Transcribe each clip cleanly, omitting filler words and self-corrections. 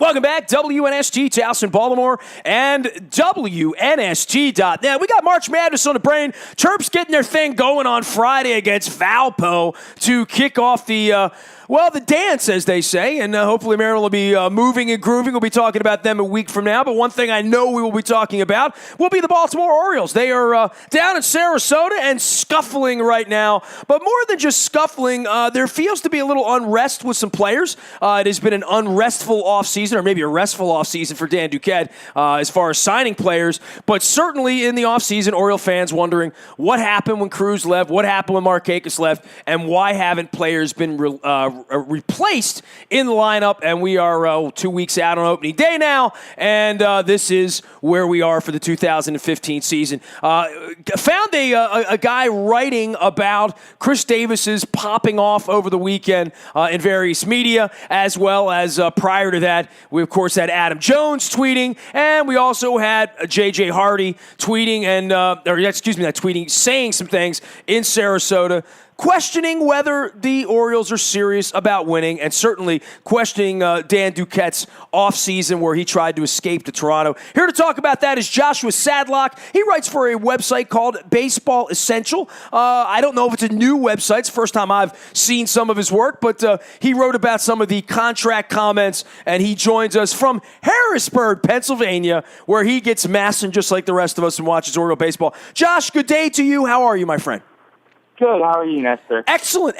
Welcome back, WNST, Towson, Baltimore, and WNST.net. We got March Madness on the brain. Terps getting their thing going on Friday against Valpo to kick off the dance, as they say, and hopefully Maryland will be moving and grooving. We'll be talking about them a week from now, but one thing I know we will be talking about will be the Baltimore Orioles. They are down in Sarasota and scuffling right now, but more than just scuffling, there feels to be a little unrest with some players. It has been an unrestful offseason, or maybe a restful offseason for Dan Duquette as far as signing players, but certainly in the offseason, Oriole fans wondering what happened when Cruz left, what happened when Markakis left, and why haven't players been replaced in the lineup. And we are 2 weeks out on opening day now, and this is where we are for the 2015 season. Found a guy writing about Chris Davis's popping off over the weekend in various media, as well as prior to that, we of course had Adam Jones tweeting, and we also had J.J. Hardy tweeting, saying some things in Sarasota, questioning whether the Orioles are serious about winning, and certainly questioning Dan Duquette's offseason where he tried to escape to Toronto. Here to talk about that is Joshua Sadlock. He writes for a website called Baseball Essential. I don't know if it's a new website. It's the first time I've seen some of his work, but he wrote about some of the contract comments, and he joins us from Harrisburg, Pennsylvania, where he gets massing just like the rest of us and watches Oriole baseball. Josh, good day to you. How are you, my friend? Good. How are you, Nestor? Excellent.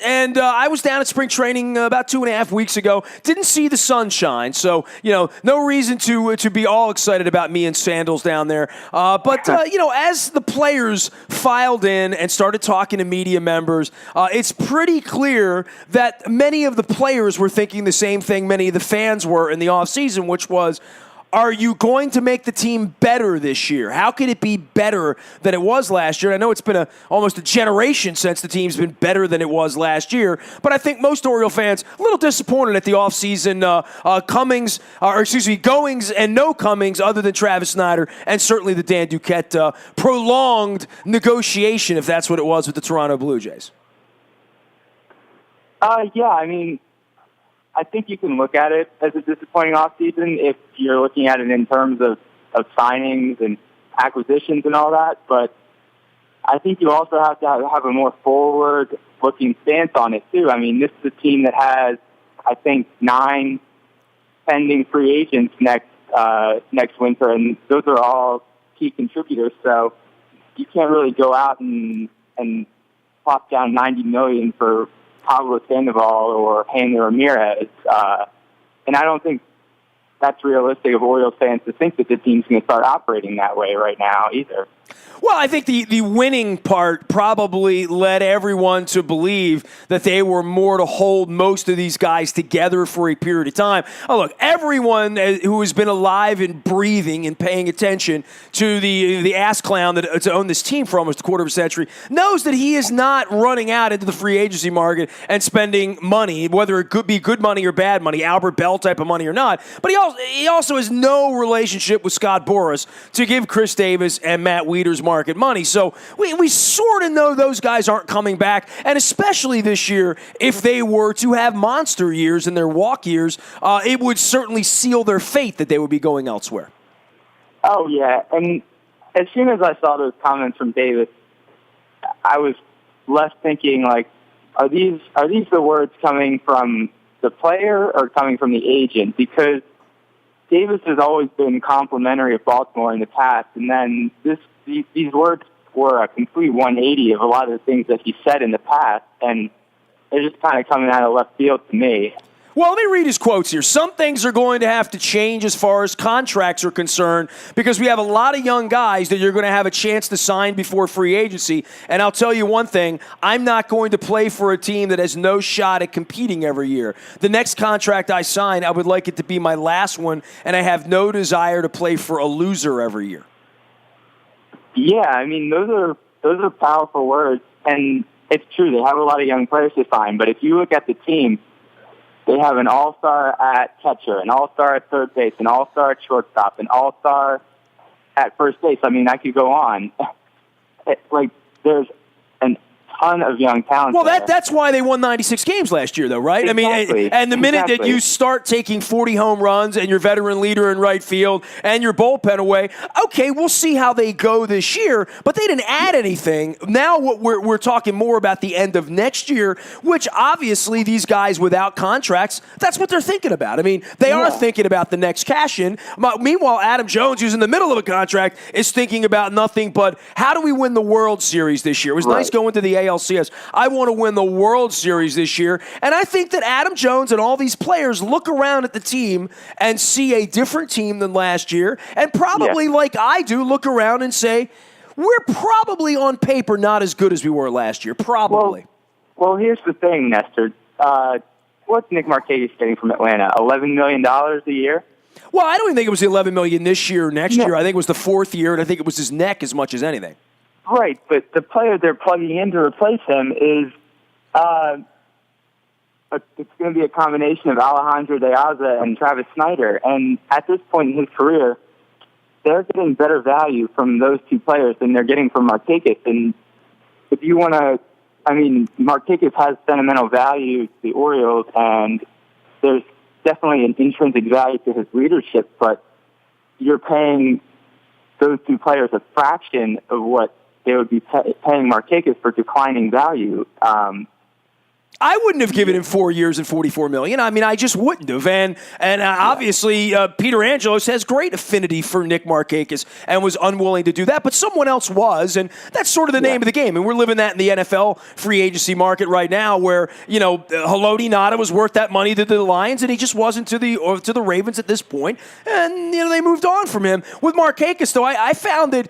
And I was down at spring training about 2.5 weeks ago. Didn't see the sunshine, so no reason to be all excited about me in sandals down there. But as the players filed in and started talking to media members, it's pretty clear that many of the players were thinking the same thing many of the fans were in the offseason, which was, are you going to make the team better this year? How could it be better than it was last year? I know it's been almost a generation since the team's been better than it was last year, but I think most Oriole fans a little disappointed at the offseason goings and no comings other than Travis Snyder and certainly the Dan Duquette prolonged negotiation, if that's what it was, with the Toronto Blue Jays. I think you can look at it as a disappointing offseason if you're looking at it in terms of signings and acquisitions and all that. But I think you also have to have a more forward-looking stance on it, too. I mean, this is a team that has, I think, 9 pending free agents next winter, and those are all key contributors. So you can't really go out and plop down $90 million for Pablo Sandoval or Hanley Ramirez. And I don't think that's realistic of Orioles fans to think that the team's going to start operating that way right now either. Well, I think the winning part probably led everyone to believe that they were more to hold most of these guys together for a period of time. Oh, look, everyone who has been alive and breathing and paying attention to the ass clown that's owned this team for almost a quarter of a century knows that he is not running out into the free agency market and spending money, whether it could be good money or bad money, Albert Bell type of money or not. But he also has no relationship with Scott Boras to give Chris Davis and Matt Wieters market money. So we sort of know those guys aren't coming back, and especially this year, if they were to have monster years and their walk years, it would certainly seal their fate that they would be going elsewhere. Oh, yeah, and as soon as I saw those comments from Davis, I was left thinking, like, are these the words coming from the player or coming from the agent? Because Davis has always been complimentary of Baltimore in the past, and then these words were a complete 180 of a lot of the things that he said in the past, and they're just kind of coming out of left field to me. Well, let me read his quotes here. Some things are going to have to change as far as contracts are concerned because we have a lot of young guys that you're going to have a chance to sign before free agency. And I'll tell you one thing, I'm not going to play for a team that has no shot at competing every year. The next contract I sign, I would like it to be my last one, and I have no desire to play for a loser every year. Yeah, I mean, those are powerful words, and it's true. They have a lot of young players to sign, but if you look at the team, they have an all-star at catcher, an all-star at third base, an all-star at shortstop, an all-star at first base. I mean, I could go on. There's a ton of young talent. Well, that's why they won 96 games last year, though, right? Exactly. I mean, and the minute that you start taking 40 home runs and your veteran leader in right field and your bullpen away, okay, we'll see how they go this year. But they didn't add anything. Now we're talking more about the end of next year, which obviously these guys without contracts, that's what they're thinking about. I mean, they are thinking about the next cash-in. Meanwhile, Adam Jones, who's in the middle of a contract, is thinking about nothing but how do we win the World Series this year? It was nice going to the ALCS. I want to win the World Series this year. And I think that Adam Jones and all these players look around at the team and see a different team than last year, and probably, like I do, look around and say, we're probably on paper not as good as we were last year. Probably. Well, here's the thing, Nestor. What's Nick Markakis getting from Atlanta? $11 million a year? Well, I don't even think it was the $11 million this year or next year. I think it was the fourth year, and I think it was his neck as much as anything. Right, but the player they're plugging in to replace him is it's going to be a combination of Alejandro De Aza and Travis Snyder. And at this point in his career, they're getting better value from those two players than they're getting from Markakis. And if you want to, Markakis has sentimental value to the Orioles, and there's definitely an intrinsic value to his leadership, but you're paying those two players a fraction of what they would be paying Markakis for declining value. I wouldn't have given him 4 years and $44 million. I mean, I just wouldn't have. And obviously, Peter Angelos has great affinity for Nick Markakis and was unwilling to do that. But someone else was, and that's sort of the name of the game. And we're living that in the NFL free agency market right now, where Haloti Ngata was worth that money to the Lions, and he just wasn't to the Ravens at this point. And they moved on from him. With Markakis, though, I found it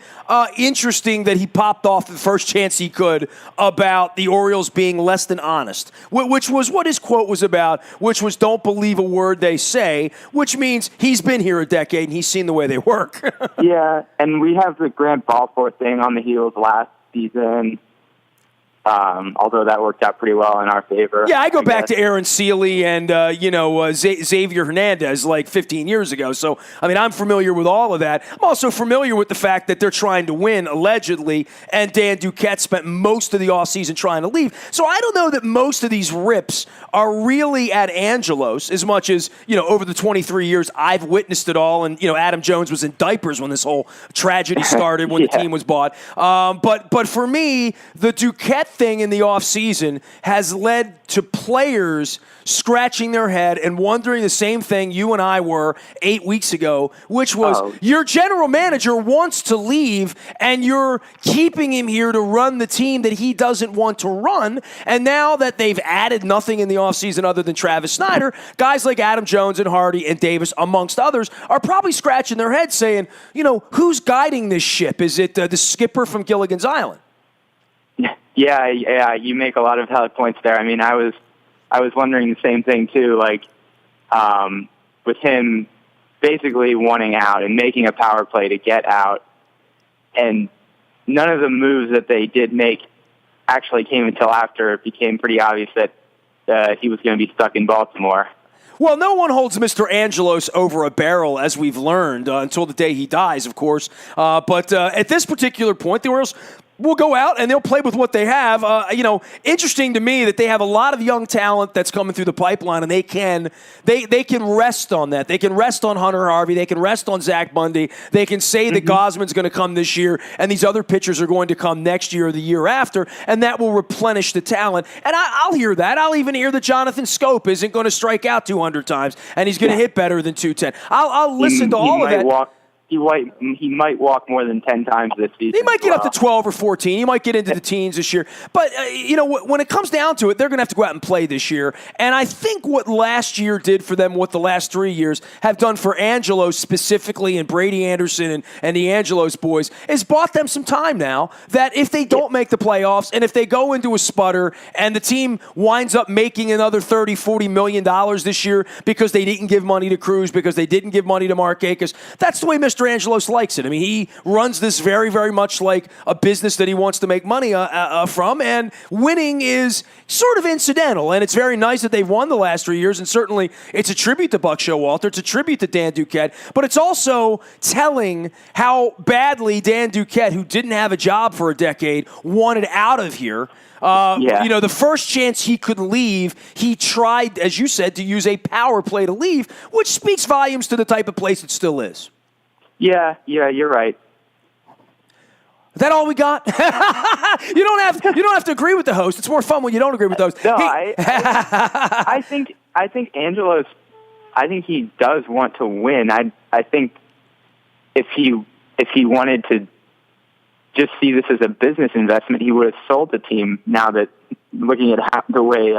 interesting that he popped off the first chance he could about the Orioles being less than honest, which was what his quote was about, which was don't believe a word they say, which means he's been here a decade and he's seen the way they work. Yeah, and we have the Grant Balfour thing on the heels last season. Although that worked out pretty well in our favor. Yeah, I go back to Aaron Seeley and, Xavier Hernandez like 15 years ago. So, I'm familiar with all of that. I'm also familiar with the fact that they're trying to win, allegedly, and Dan Duquette spent most of the offseason trying to leave. So I don't know that most of these rips are really at Angelos as much as, over the 23 years I've witnessed it all. And, Adam Jones was in diapers when this whole tragedy started when the team was bought. But for me, the Duquette thing in the offseason has led to players scratching their head and wondering the same thing you and I were 8 weeks ago, which was your general manager wants to leave and you're keeping him here to run the team that he doesn't want to run. And now that they've added nothing in the offseason other than Travis Snyder, guys like Adam Jones and Hardy and Davis, amongst others, are probably scratching their heads saying, who's guiding this ship? Is it the skipper from Gilligan's Island? Yeah, you make a lot of valid points there. I was wondering the same thing too, with him basically wanting out and making a power play to get out, and none of the moves that they did make actually came until after it became pretty obvious that he was going to be stuck in Baltimore. Well, no one holds Mr. Angelos over a barrel, as we've learned, until the day he dies, of course. But at this particular point, the Orioles will go out and they'll play with what they have. Interesting to me that they have a lot of young talent that's coming through the pipeline, and they can rest on that. They can rest on Hunter Harvey. They can rest on Zach Bundy. They can say that Gosman's going to come this year, and these other pitchers are going to come next year or the year after, and that will replenish the talent. And I'll hear that. I'll even hear that Jonathan Scope isn't going to strike out 200 times, and he's going to hit better than 210. I'll listen to all of that. He might walk more than 10 times this season. He might get up to 12 or 14. He might get into the teens this year. But, when it comes down to it, they're going to have to go out and play this year. And I think what last year did for them, what the last 3 years have done for Angelos specifically, and Brady Anderson and the Angelos boys, is bought them some time now that if they don't make the playoffs and if they go into a sputter and the team winds up making another $30, $40 million this year because they didn't give money to Cruz, because they didn't give money to Markakis, that's the way Mr. Mr. Angelos likes it. I mean, he runs this very, very much like a business that he wants to make money from, and winning is sort of incidental, and it's very nice that they've won the last 3 years, and certainly it's a tribute to Buck Showalter, it's a tribute to Dan Duquette, but it's also telling how badly Dan Duquette, who didn't have a job for a decade, wanted out of here. You know, the first chance he could leave, he tried, as you said, to use a power play to leave, which speaks volumes to the type of place it still is. Yeah, you're right. Is that all we got? You don't have to agree with the host. It's more fun when you don't agree with the host. No, I think Angelos, I think he does want to win. I think if he wanted to just see this as a business investment, he would have sold the team. Now that looking at the way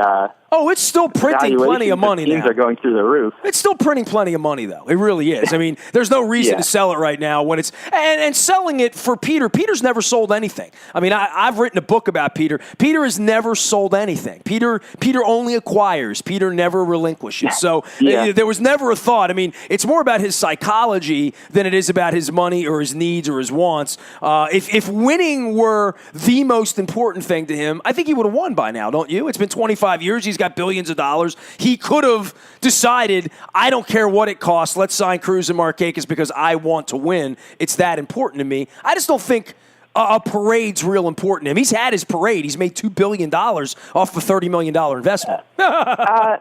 it's still printing plenty of money teams now. Are going through the roof. It's still printing plenty of money, though. It really is. I mean, there's no reason to sell it right now when it's and selling it for Peter. Peter's never sold anything. I mean, I've written a book about Peter. Peter has never sold anything. Peter only acquires. Peter never relinquishes. So there was never a thought. I mean, it's more about his psychology than it is about his money or his needs or his wants. If winning were the most important thing to him, I think he would have won by now, don't you? It's been 25 years. He's got billions of dollars. He could have decided, I don't care what it costs. Let's sign Cruz and Markakis because I want to win. It's that important to me. I just don't think a parade's real important to him. He's had his parade. He's made $2 billion off a $30 million investment. I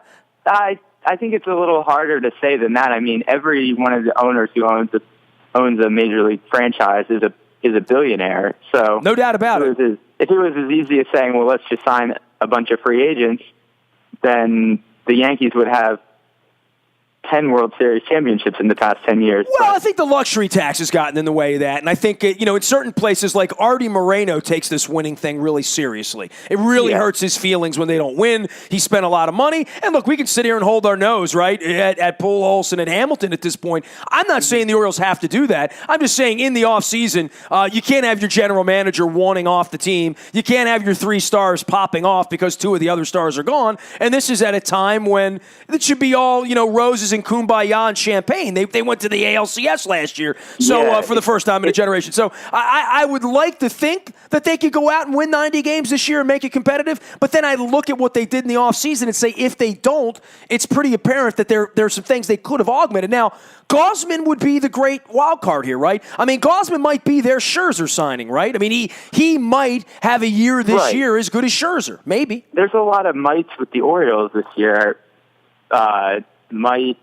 think it's a little harder to say than that. I mean, every one of the owners who owns a major league franchise is a billionaire. So no doubt about it. If it was as easy as saying, well, let's just sign a bunch of free agents, then the Yankees would have 10 World Series championships in the past 10 years. Well, I think the luxury tax has gotten in the way of that. And I think, in certain places like Artie Moreno takes this winning thing really seriously. It really hurts his feelings when they don't win. He spent a lot of money. And look, we can sit here and hold our nose, right, at Pujols and at Hamilton at this point. I'm not saying the Orioles have to do that. I'm just saying in the offseason, you can't have your general manager wanting off the team. You can't have your 3 stars popping off because 2 of the other stars are gone. And this is at a time when it should be all, roses and kumbaya and champagne. They went to the ALCS last year, so for the first time in a generation. So I would like to think that they could go out and win 90 games this year and make it competitive, but then I look at what they did in the offseason and say if they don't, it's pretty apparent that there are some things they could have augmented. Now, Gausman would be the great wild card here, right? I mean, Gausman might be their Scherzer signing, right? I mean, he might have a year this year as good as Scherzer, maybe. There's a lot of mights with the Orioles this year. Might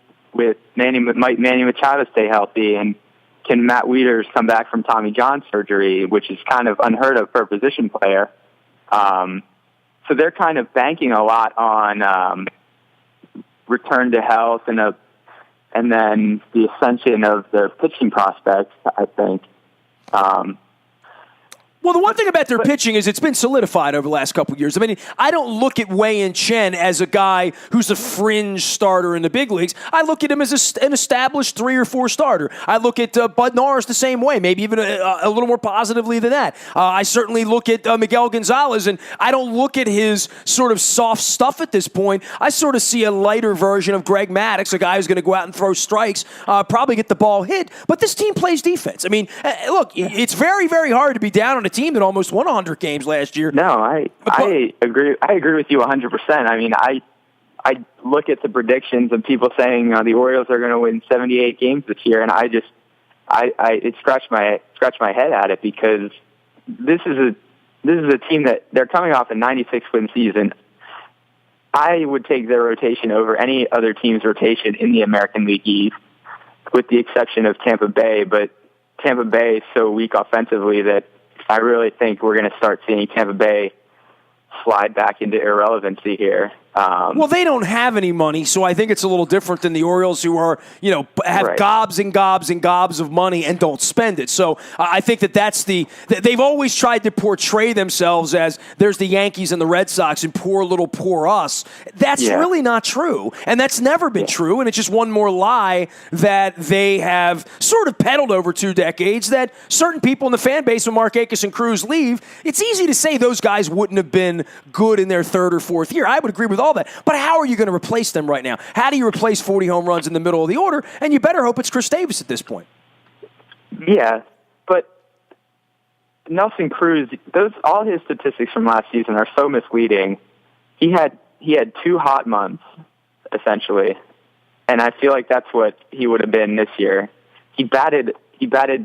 Manny Machado stay healthy, and can Matt Wieters come back from Tommy John surgery, which is kind of unheard of for a position player. So they're kind of banking a lot on return to health and then the ascension of their pitching prospects, I think. Well, the one thing about their pitching is it's been solidified over the last couple of years. I mean, I don't look at Wei-Yin Chen as a guy who's a fringe starter in the big leagues. I look at him as an established 3 or 4 starter. I look at Bud Norris the same way, maybe even a little more positively than that. I certainly look at Miguel Gonzalez, and I don't look at his sort of soft stuff at this point. I sort of see a lighter version of Greg Maddux, a guy who's going to go out and throw strikes, probably get the ball hit. But this team plays defense. I mean, look, it's very, very hard to be down on a team that almost won 100 games last year. No, I agree. I agree with you 100%. I mean, I look at the predictions of people saying the Orioles are going to win 78 games this year, and it scratched my head at it because this is a team that they're coming off a 96-win season. I would take their rotation over any other team's rotation in the American League East, with the exception of Tampa Bay. But Tampa Bay is so weak offensively that I really think we're going to start seeing Tampa Bay slide back into irrelevancy here. Well, they don't have any money, so I think it's a little different than the Orioles, who are, have gobs and gobs and gobs of money and don't spend it. So I think that's they've always tried to portray themselves as there's the Yankees and the Red Sox and poor us. That's really not true, and that's never been true, and it's just one more lie that they have sort of peddled over 2 decades, that certain people in the fan base, when Markakis and Cruz leave, it's easy to say those guys wouldn't have been good in their 3rd or 4th year. I would agree with all that. But how are you going to replace them right now? How do you replace 40 home runs in the middle of the order? And you better hope it's Chris Davis at this point. Yeah, but Nelson Cruz, all his statistics from last season are so misleading. He had 2 hot months, essentially, and I feel like that's what he would have been this year. He batted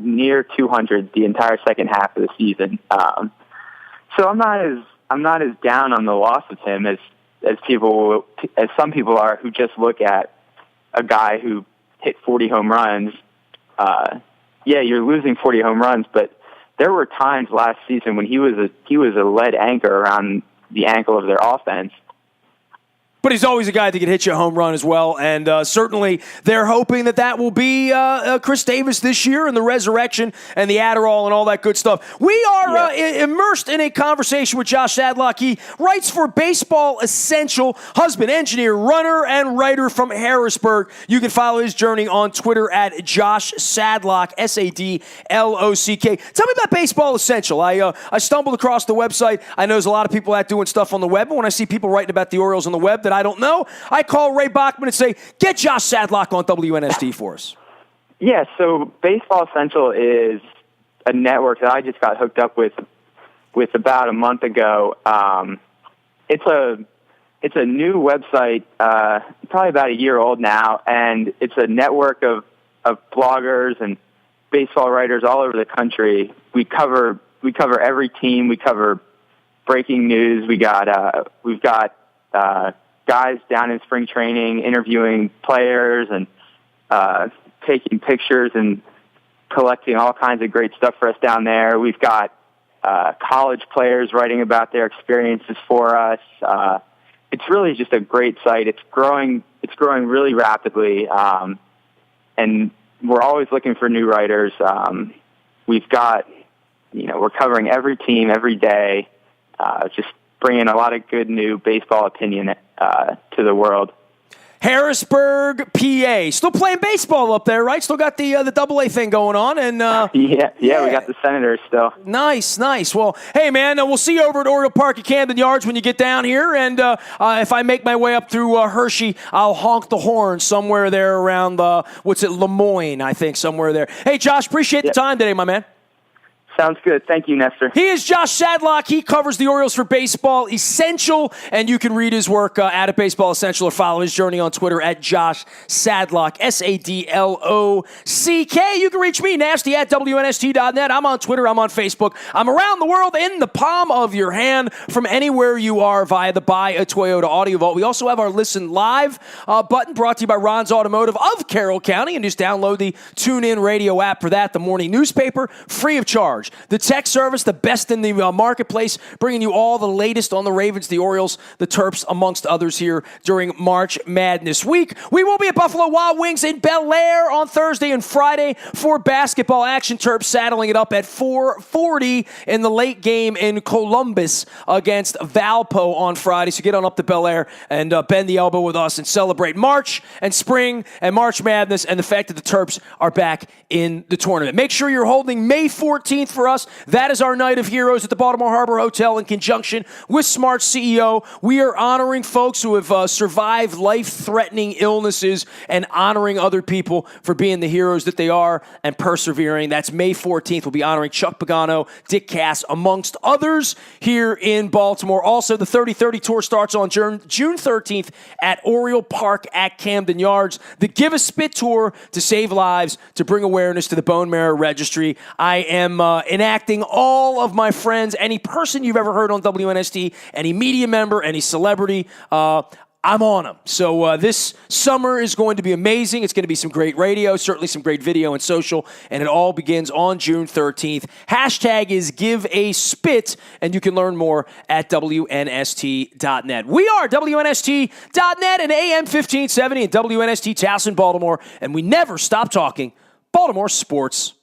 near 200 the entire second half of the season. So I'm not as down on the loss of him as some people are who just look at a guy who hit 40 home runs. Yeah, you're losing 40 home runs, but there were times last season when he was a lead anchor around the ankle of their offense. But he's always a guy that can hit you a home run as well, and certainly they're hoping that will be Chris Davis this year and the resurrection and the Adderall and all that good stuff. We are immersed in a conversation with Josh Sadlock. He writes for Baseball Essential, husband, engineer, runner, and writer from Harrisburg. You can follow his journey on Twitter at Josh Sadlock, Sadlock. Tell me about Baseball Essential. I stumbled across the website. I know there's a lot of people out doing stuff on the web, but when I see people writing about the Orioles on the web that I don't know, I call Ray Bachman and say, get Josh Sadlock on WNST for us. Yeah, so Baseball Essential is a network that I just got hooked up with about a month ago. It's a new website, probably about a year old now, and it's a network of bloggers and baseball writers all over the country. We cover every team. We cover breaking news. We've got guys down in spring training interviewing players and taking pictures and collecting all kinds of great stuff for us down there. We've got college players writing about their experiences for us. It's really just a great site. It's growing really rapidly, and we're always looking for new writers. We've got, we're covering every team every day, just bringing a lot of good new baseball opinion to the world. Harrisburg, PA. Still playing baseball up there, right? Still got the AA thing going on. And yeah, we got the Senators still. Nice. Well, hey, man, we'll see you over at Oriole Park at Camden Yards when you get down here. And if I make my way up through Hershey, I'll honk the horn somewhere there around, Lemoyne, I think, somewhere there. Hey, Josh, appreciate the time today, my man. Sounds good. Thank you, Nestor. He is Josh Sadlock. He covers the Orioles for Baseball Essential, and you can read his work at Baseball Essential or follow his journey on Twitter at Josh Sadlock, Sadlock. You can reach me, Nasty, at WNST.net. I'm on Twitter. I'm on Facebook. I'm around the world in the palm of your hand from anywhere you are via the Buy a Toyota Audio Vault. We also have our Listen Live button brought to you by Ron's Automotive of Carroll County, and just download the TuneIn Radio app for that. The morning newspaper, free of charge. The tech service, the best in the marketplace, bringing you all the latest on the Ravens, the Orioles, the Terps, amongst others here during March Madness Week. We will be at Buffalo Wild Wings in Bel Air on Thursday and Friday for basketball action. Terps saddling it up at 4:40 in the late game in Columbus against Valpo on Friday. So get on up to Bel Air and bend the elbow with us and celebrate March and spring and March Madness and the fact that the Terps are back in the tournament. Make sure you're holding May 14th for us. That is our Night of Heroes at the Baltimore Harbor Hotel in conjunction with Smart CEO. We are honoring folks who have survived life-threatening illnesses and honoring other people for being the heroes that they are and persevering. That's May 14th. We'll be honoring Chuck Pagano, Dick Cass, amongst others here in Baltimore. Also, the 30-30 tour starts on June 13th at Oriole Park at Camden Yards. The Give a Spit Tour to save lives, to bring awareness to the bone marrow registry. I am enacting all of my friends, any person you've ever heard on WNST, any media member, any celebrity, I'm on them. So this summer is going to be amazing. It's going to be some great radio, certainly some great video and social, and it all begins on June 13th. Hashtag is Give a Spit, and you can learn more at WNST.net. We are WNST.net and AM 1570 and WNST Towson, Baltimore, and we never stop talking Baltimore sports.